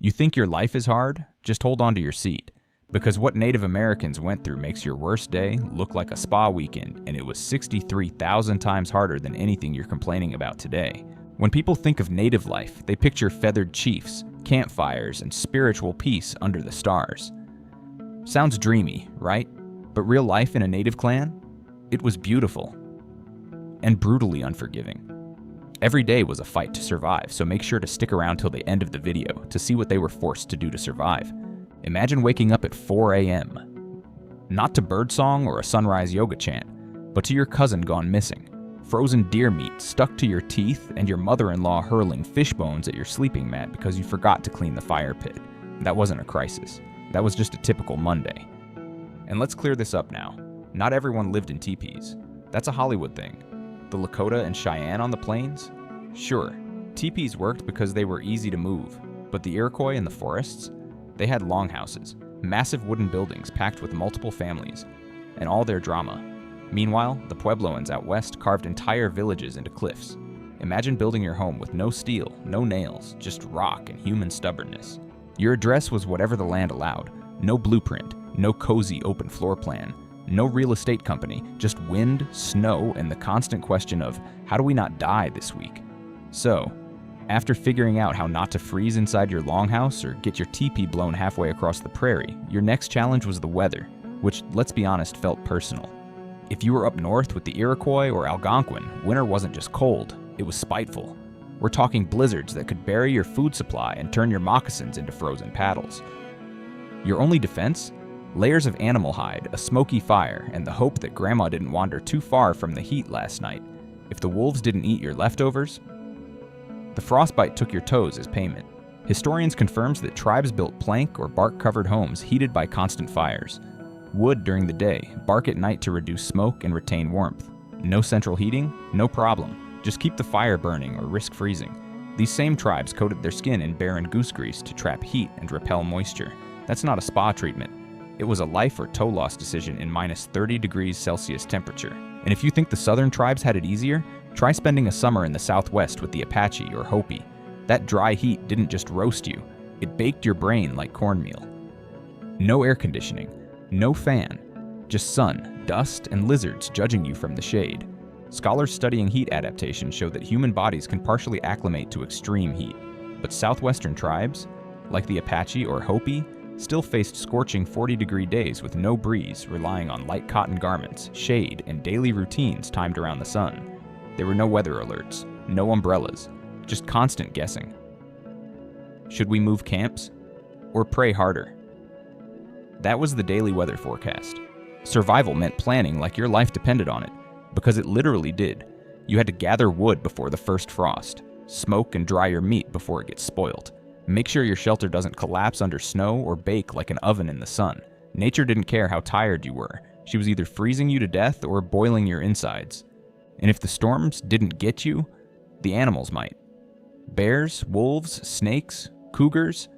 You think your life is hard? Just hold on to your seat. Because what Native Americans went through makes your worst day look like a spa weekend, and it was 63,000 times harder than anything you're complaining about today. When people think of native life, they picture feathered chiefs, campfires, and spiritual peace under the stars. Sounds dreamy, right? But real life in a native clan? It was beautiful. And brutally unforgiving. Every day was a fight to survive, so make sure to stick around till the end of the video to see what they were forced to do to survive. Imagine waking up at 4 a.m. Not to birdsong or a sunrise yoga chant, but to your cousin gone missing, frozen deer meat stuck to your teeth, and your mother-in-law hurling fish bones at your sleeping mat because you forgot to clean the fire pit. That wasn't a crisis. That was just a typical Monday. And let's clear this up now. Not everyone lived in teepees. That's a Hollywood thing. The Lakota and Cheyenne on the plains? Sure, teepees worked because they were easy to move, but the Iroquois in the forests? They had longhouses, massive wooden buildings packed with multiple families, and all their drama. Meanwhile, the Puebloans out west carved entire villages into cliffs. Imagine building your home with no steel, no nails, just rock and human stubbornness. Your address was whatever the land allowed. No blueprint, no cozy open floor plan, no real estate company, just wind, snow, and the constant question of, how do we not die this week? So, after figuring out how not to freeze inside your longhouse or get your teepee blown halfway across the prairie, your next challenge was the weather, which, let's be honest, felt personal. If you were up north with the Iroquois or Algonquin, winter wasn't just cold, it was spiteful. We're talking blizzards that could bury your food supply and turn your moccasins into frozen paddles. Your only defense? Layers of animal hide, a smoky fire, and the hope that Grandma didn't wander too far from the heat last night. If the wolves didn't eat your leftovers, the frostbite took your toes as payment. Historians confirms that tribes built plank or bark-covered homes heated by constant fires. Wood during the day, bark at night to reduce smoke and retain warmth. No central heating? No problem. Just keep the fire burning or risk freezing. These same tribes coated their skin in bear and goose grease to trap heat and repel moisture. That's not a spa treatment. It was a life or toe loss decision in minus 30 degrees Celsius temperature. And if you think the southern tribes had it easier, try spending a summer in the southwest with the Apache or Hopi. That dry heat didn't just roast you, it baked your brain like cornmeal. No air conditioning, no fan, just sun, dust, and lizards judging you from the shade. Scholars studying heat adaptation show that human bodies can partially acclimate to extreme heat, but southwestern tribes, like the Apache or Hopi, still faced scorching 40-degree days with no breeze, relying on light cotton garments, shade, and daily routines timed around the sun. There were no weather alerts, no umbrellas, just constant guessing. Should we move camps? Or pray harder? That was the daily weather forecast. Survival meant planning like your life depended on it, because it literally did. You had to gather wood before the first frost, smoke and dry your meat before it gets spoiled. Make sure your shelter doesn't collapse under snow or bake like an oven in the sun. Nature didn't care how tired you were. She was either freezing you to death or boiling your insides. And if the storms didn't get you, the animals might. Bears, wolves, snakes, cougars.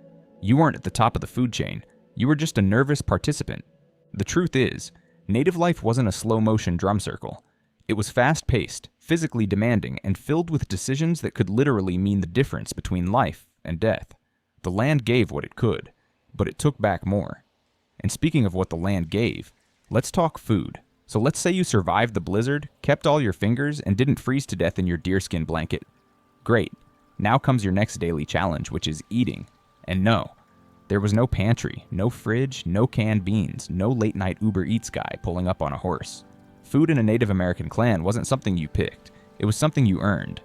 You weren't at the top of the food chain. You were just a nervous participant. The truth is, native life wasn't a slow-motion drum circle. It was fast-paced, physically demanding, and filled with decisions that could literally mean the difference between life and death. The land gave what it could, but it took back more. And speaking of what the land gave, let's talk food. So let's say you survived the blizzard, kept all your fingers, and didn't freeze to death in your deerskin blanket. Great. Now comes your next daily challenge, which is eating. And no, there was no pantry, no fridge, no canned beans, no late-night Uber Eats guy pulling up on a horse. Food in a Native American clan wasn't something you picked. It was something you earned.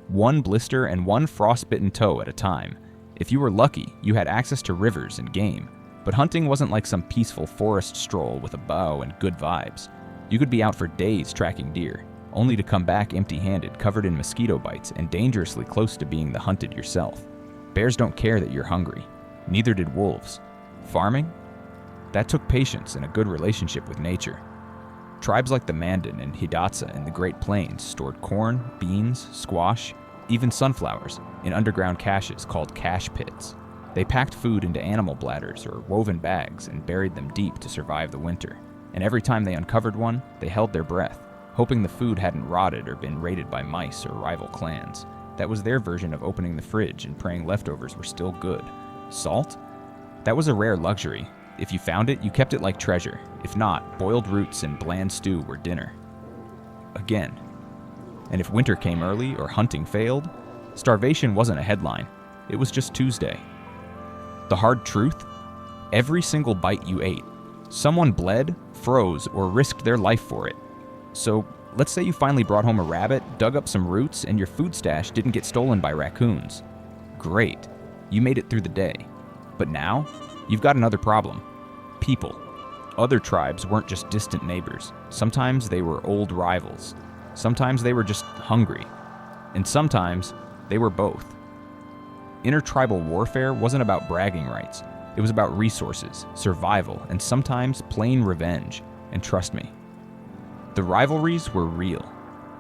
One blister and one frostbitten toe at a time. If you were lucky, you had access to rivers and game. But hunting wasn't like some peaceful forest stroll with a bow and good vibes. You could be out for days tracking deer, only to come back empty-handed, covered in mosquito bites, and dangerously close to being the hunted yourself. Bears don't care that you're hungry. Neither did wolves. Farming? That took patience and a good relationship with nature. Tribes like the Mandan and Hidatsa in the Great Plains stored corn, beans, squash, even sunflowers in underground caches called cache pits. They packed food into animal bladders or woven bags and buried them deep to survive the winter. And every time they uncovered one, they held their breath, hoping the food hadn't rotted or been raided by mice or rival clans. That was their version of opening the fridge and praying leftovers were still good. Salt? That was a rare luxury. If you found it, you kept it like treasure. If not, boiled roots and bland stew were dinner. Again. And if winter came early or hunting failed, starvation wasn't a headline. It was just Tuesday. The hard truth? Every single bite you ate, someone bled, froze, or risked their life for it. So, let's say you finally brought home a rabbit, dug up some roots, and your food stash didn't get stolen by raccoons. Great. You made it through the day. But now, you've got another problem. People. Other tribes weren't just distant neighbors. Sometimes they were old rivals. Sometimes they were just hungry. And sometimes they were both. Intertribal warfare wasn't about bragging rights. It was about resources, survival, and sometimes plain revenge. And trust me, the rivalries were real.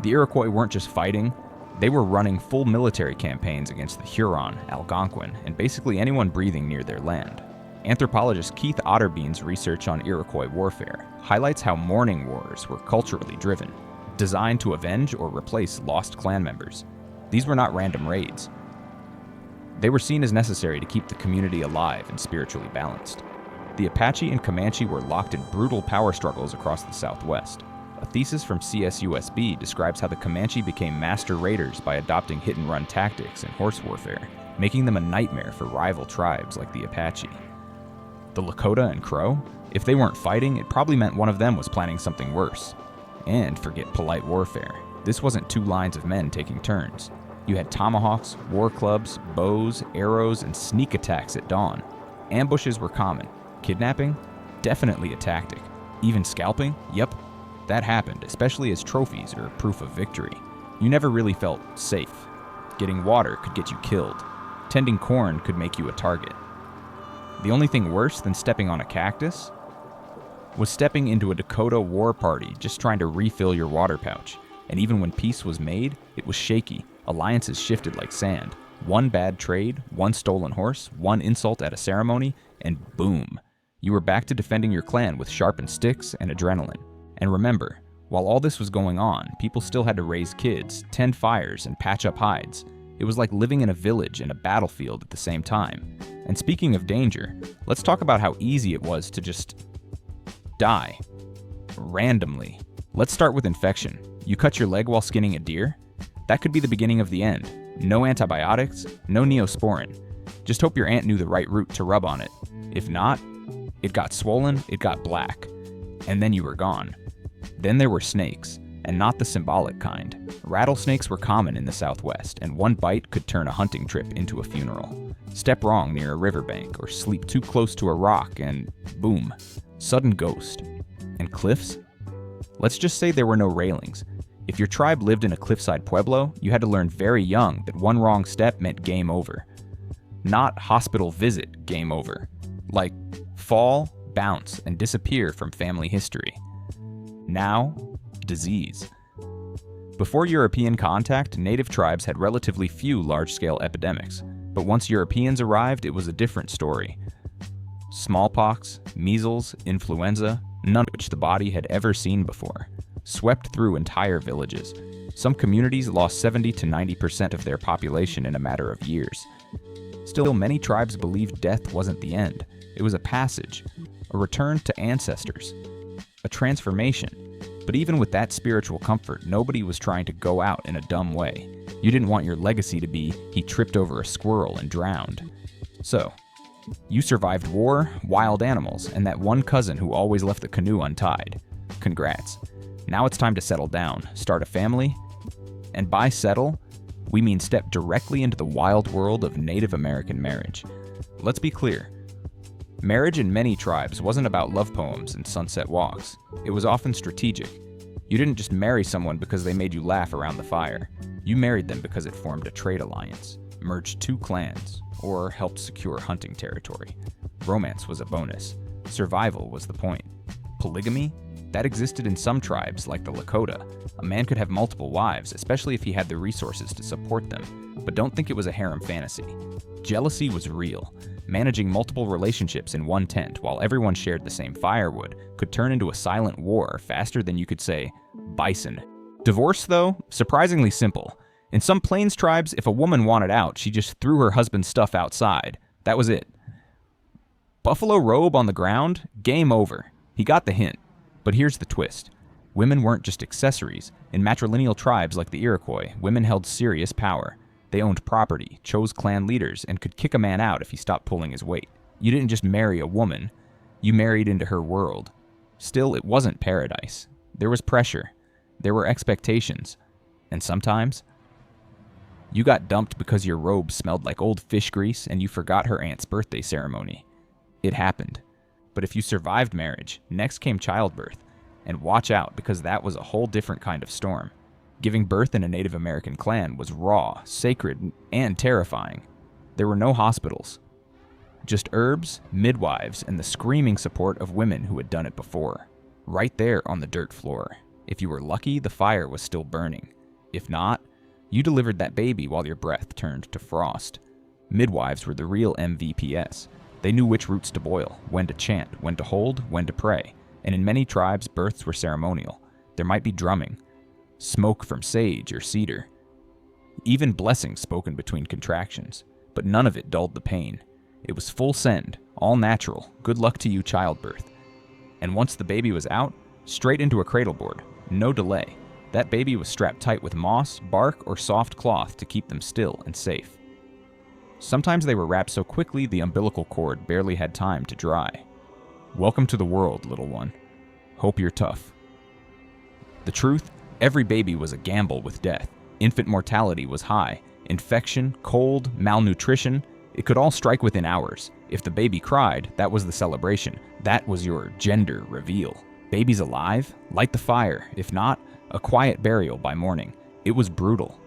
The Iroquois weren't just fighting, they were running full military campaigns against the Huron, Algonquin, and basically anyone breathing near their land. Anthropologist Keith Otterbean's research on Iroquois warfare highlights how mourning wars were culturally driven, designed to avenge or replace lost clan members. These were not random raids. They were seen as necessary to keep the community alive and spiritually balanced. The Apache and Comanche were locked in brutal power struggles across the Southwest. A thesis from CSUSB describes how the Comanche became master raiders by adopting hit-and-run tactics and horse warfare, making them a nightmare for rival tribes like the Apache. The Lakota and Crow? If they weren't fighting, it probably meant one of them was planning something worse. And forget polite warfare. This wasn't two lines of men taking turns. You had tomahawks, war clubs, bows, arrows, and sneak attacks at dawn. Ambushes were common. Kidnapping? Definitely a tactic. Even scalping? Yep. That happened, especially as trophies or proof of victory. You never really felt safe. Getting water could get you killed. Tending corn could make you a target. The only thing worse than stepping on a cactus was stepping into a Dakota war party just trying to refill your water pouch. And even when peace was made, it was shaky. Alliances shifted like sand. One bad trade, one stolen horse, one insult at a ceremony, and boom. You were back to defending your clan with sharpened sticks and adrenaline. And remember, while all this was going on, people still had to raise kids, tend fires, and patch up hides. It was like living in a village and a battlefield at the same time. And speaking of danger, let's talk about how easy it was to just die. Randomly. Let's start with infection. You cut your leg while skinning a deer? That could be the beginning of the end. No antibiotics, no neosporin. Just hope your aunt knew the right root to rub on it. If not, it got swollen, it got black, and then you were gone. Then there were snakes, and not the symbolic kind. Rattlesnakes were common in the Southwest, and one bite could turn a hunting trip into a funeral. Step wrong near a riverbank, or sleep too close to a rock, and boom, sudden ghost. And cliffs? Let's just say there were no railings. If your tribe lived in a cliffside pueblo, you had to learn very young that one wrong step meant game over. Not hospital visit game over. Like fall, bounce, and disappear from family history. Now, disease. Before European contact, native tribes had relatively few large-scale epidemics. But once Europeans arrived, it was a different story. Smallpox, measles, influenza, none of which the body had ever seen before, swept through entire villages. Some communities lost 70 to 90% of their population in a matter of years. Still, many tribes believed death wasn't the end. It was a passage, a return to ancestors, a transformation. But even with that spiritual comfort, nobody was trying to go out in a dumb way. You didn't want your legacy to be, he tripped over a squirrel and drowned. So, you survived war, wild animals, and that one cousin who always left the canoe untied. Congrats. Now it's time to settle down, start a family, and by settle, we mean step directly into the wild world of Native American marriage. Let's be clear. Marriage in many tribes wasn't about love poems and sunset walks. It was often strategic. You didn't just marry someone because they made you laugh around the fire. You married them because it formed a trade alliance, merged two clans, or helped secure hunting territory. Romance was a bonus. Survival was the point. Polygamy? That existed in some tribes, like the Lakota. A man could have multiple wives, especially if he had the resources to support them. But don't think it was a harem fantasy. Jealousy was real. Managing multiple relationships in one tent while everyone shared the same firewood could turn into a silent war faster than you could say, bison. Divorce, though, surprisingly simple. In some Plains tribes, if a woman wanted out, she just threw her husband's stuff outside. That was it. Buffalo robe on the ground? Game over. He got the hint. But here's the twist. Women weren't just accessories. In matrilineal tribes like the Iroquois, women held serious power. They owned property, chose clan leaders, and could kick a man out if he stopped pulling his weight. You didn't just marry a woman. You married into her world. Still, it wasn't paradise. There was pressure. There were expectations. And sometimes, you got dumped because your robe smelled like old fish grease and you forgot her aunt's birthday ceremony. It happened. But if you survived marriage, next came childbirth. And watch out, because that was a whole different kind of storm. Giving birth in a Native American clan was raw, sacred, and terrifying. There were no hospitals. Just herbs, midwives, and the screaming support of women who had done it before. Right there on the dirt floor. If you were lucky, the fire was still burning. If not, you delivered that baby while your breath turned to frost. Midwives were the real MVPs. They knew which roots to boil, when to chant, when to hold, when to pray. And in many tribes, births were ceremonial. There might be drumming, smoke from sage or cedar, even blessings spoken between contractions, but none of it dulled the pain. It was full send, all natural, good luck to you childbirth. And once the baby was out, straight into a cradle board, no delay. That baby was strapped tight with moss, bark, or soft cloth to keep them still and safe. Sometimes they were wrapped so quickly the umbilical cord barely had time to dry. Welcome to the world, little one. Hope you're tough. The truth? Every baby was a gamble with death. Infant mortality was high. Infection, cold, malnutrition, it could all strike within hours. If the baby cried, that was the celebration. That was your gender reveal. Babies alive? Light the fire. If not, a quiet burial by morning. It was brutal.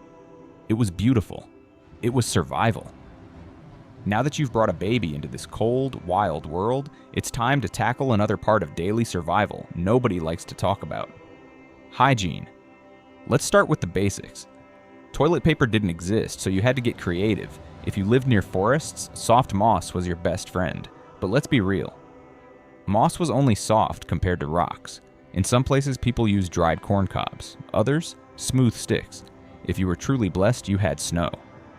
It was beautiful. It was survival. Now that you've brought a baby into this cold, wild world, it's time to tackle another part of daily survival nobody likes to talk about. Hygiene. Let's start with the basics. Toilet paper didn't exist, so you had to get creative. If you lived near forests, soft moss was your best friend. But let's be real. Moss was only soft compared to rocks. In some places, people used dried corn cobs. Others, smooth sticks. If you were truly blessed, you had snow.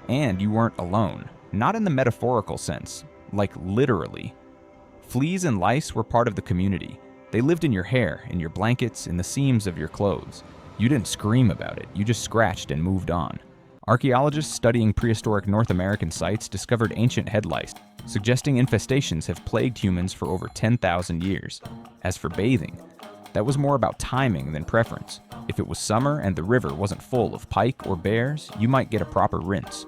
And you weren't alone. Not in the metaphorical sense, like literally. Fleas and lice were part of the community. They lived in your hair, in your blankets, in the seams of your clothes. You didn't scream about it, you just scratched and moved on. Archaeologists studying prehistoric North American sites discovered ancient head lice, suggesting infestations have plagued humans for over 10,000 years. As for bathing, that was more about timing than preference. If it was summer and the river wasn't full of pike or bears, you might get a proper rinse.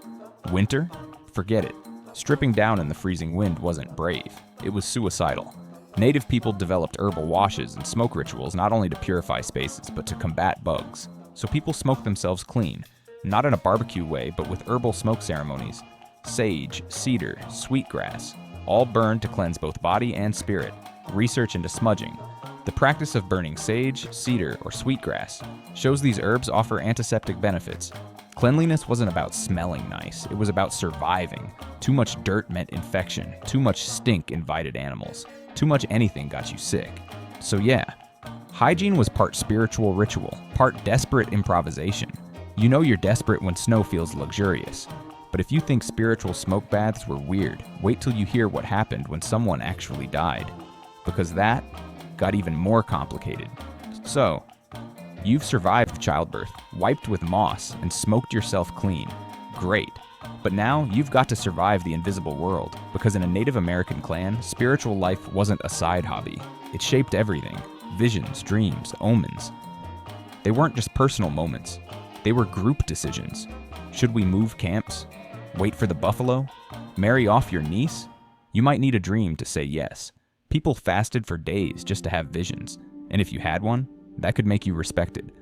Winter? Forget it. Stripping down in the freezing wind wasn't brave. It was suicidal. Native people developed herbal washes and smoke rituals not only to purify spaces, but to combat bugs. So people smoked themselves clean, not in a barbecue way, but with herbal smoke ceremonies. Sage, cedar, sweetgrass, all burned to cleanse both body and spirit. Research into smudging. The practice of burning sage, cedar, or sweetgrass shows these herbs offer antiseptic benefits. Cleanliness wasn't about smelling nice, it was about surviving. Too much dirt meant infection, too much stink invited animals, too much anything got you sick. So yeah, hygiene was part spiritual ritual, part desperate improvisation. You know you're desperate when snow feels luxurious. But if you think spiritual smoke baths were weird, wait till you hear what happened when someone actually died. Because that got even more complicated. So, you've survived childbirth, wiped with moss, and smoked yourself clean. Great. But now you've got to survive the invisible world, because in a Native American clan, spiritual life wasn't a side hobby. It shaped everything. Visions, dreams, omens. They weren't just personal moments. They were group decisions. Should we move camps? Wait for the buffalo? Marry off your niece? You might need a dream to say yes. People fasted for days just to have visions. And if you had one, that could make you respected.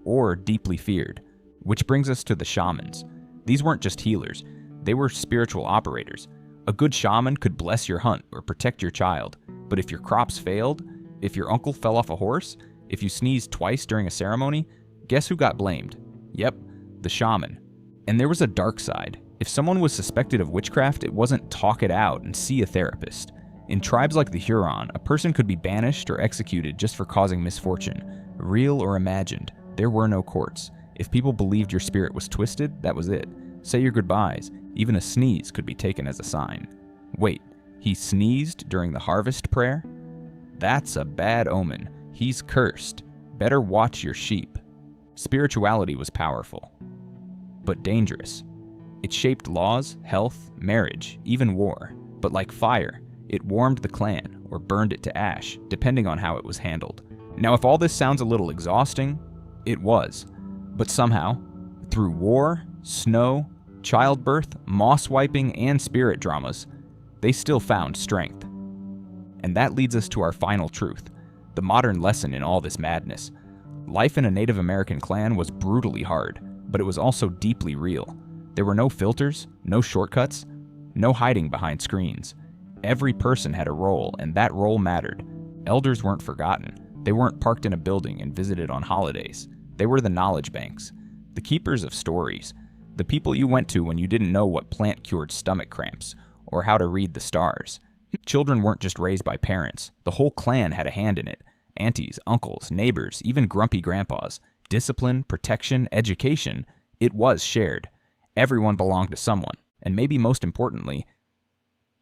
Or deeply feared. Which brings us to the shamans. These weren't just healers. They were spiritual operators. A good shaman could bless your hunt or protect your child. But if your crops failed, if your uncle fell off a horse, if you sneezed twice during a ceremony, guess who got blamed? Yep, the shaman. And there was a dark side. If someone was suspected of witchcraft, it wasn't talk it out and see a therapist. In tribes like the Huron, a person could be banished or executed just for causing misfortune. Real or imagined, there were no courts. If people believed your spirit was twisted, that was it. Say your goodbyes. Even a sneeze could be taken as a sign. Wait, he sneezed during the harvest prayer? That's a bad omen. He's cursed. Better watch your sheep. Spirituality was powerful, but dangerous. It shaped laws, health, marriage, even war. But like fire, it warmed the clan or burned it to ash, depending on how it was handled. Now, if all this sounds a little exhausting, it was. But somehow, through war, snow, childbirth, moss wiping, and spirit dramas, they still found strength. And that leads us to our final truth, the modern lesson in all this madness. Life in a Native American clan was brutally hard, but it was also deeply real. There were no filters, no shortcuts, no hiding behind screens. Every person had a role, and that role mattered. Elders weren't forgotten. They weren't parked in a building and visited on holidays. They were the knowledge banks, the keepers of stories, the people you went to when you didn't know what plant cured stomach cramps or how to read the stars. Children weren't just raised by parents. The whole clan had a hand in it. Aunties, uncles, neighbors, even grumpy grandpas. Discipline, protection, education, it was shared. Everyone belonged to someone. And maybe most importantly,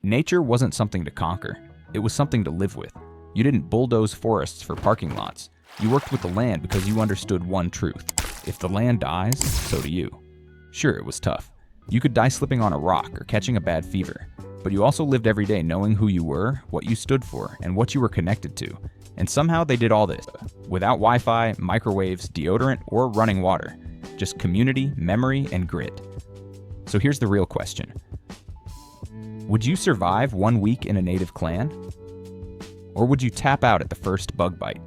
nature wasn't something to conquer. It was something to live with. You didn't bulldoze forests for parking lots. You worked with the land because you understood one truth. If the land dies, so do you. Sure, it was tough. You could die slipping on a rock or catching a bad fever. But you also lived every day knowing who you were, what you stood for, and what you were connected to. And somehow they did all this without Wi-Fi, microwaves, deodorant, or running water. Just community, memory, and grit. So here's the real question. Would you survive 1 week in a native clan? Or would you tap out at the first bug bite?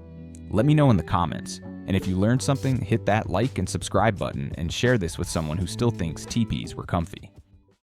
Let me know in the comments. And if you learned something, hit that like and subscribe button and share this with someone who still thinks teepees were comfy.